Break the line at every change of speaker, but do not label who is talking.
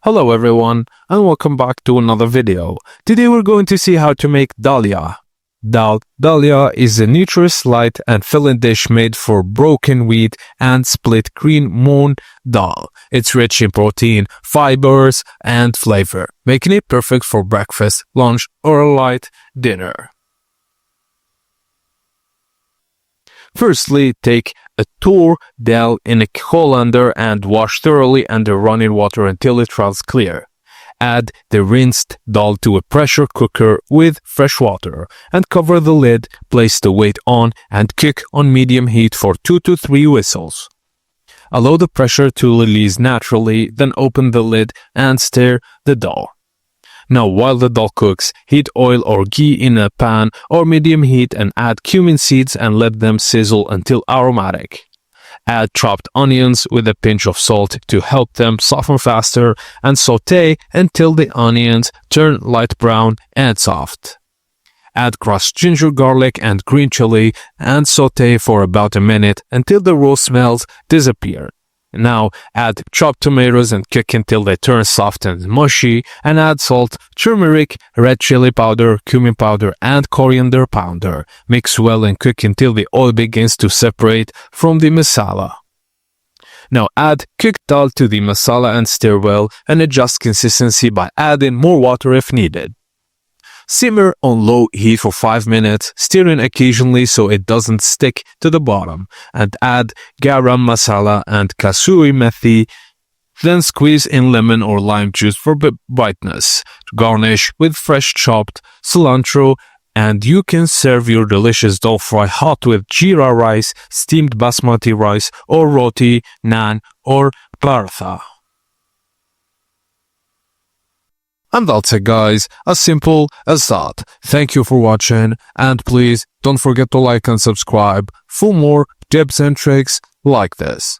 Hello everyone and welcome back to another video. Today we're going to see how to make daliya. Daliya is a nutritious, light and filling dish made for broken wheat and split green moon dal. It's rich in protein, fibers and flavor, making it perfect for breakfast, lunch or a light dinner. Firstly, take a tur dal in a colander and wash thoroughly under running water until it runs clear. Add the rinsed dal to a pressure cooker with fresh water and cover the lid, place the weight on and cook on medium heat for 2 to 3 whistles. Allow the pressure to release naturally, then open the lid and stir the dal. Now while the dal cooks, heat oil or ghee in a pan or medium heat and add cumin seeds and let them sizzle until aromatic. Add chopped onions with a pinch of salt to help them soften faster and sauté until the onions turn light brown and soft. Add crushed ginger, garlic and green chili and sauté for about a minute until the raw smells disappear. Now add chopped tomatoes and cook until they turn soft and mushy, and add salt, turmeric, red chili powder, cumin powder and coriander powder. Mix well and cook until the oil begins to separate from the masala. Now add cooked dal to the masala and stir well and adjust consistency by adding more water if needed. Simmer on low heat for 5 minutes, stirring occasionally so it doesn't stick to the bottom, and add garam masala and kasuri methi. Then squeeze in lemon or lime juice for brightness. Garnish with fresh chopped cilantro, and you can serve your delicious dal fry hot with jeera rice, steamed basmati rice, or roti, naan, or paratha. And that's it guys, as simple as that. Thank you for watching and please don't forget to like and subscribe for more tips and tricks like this.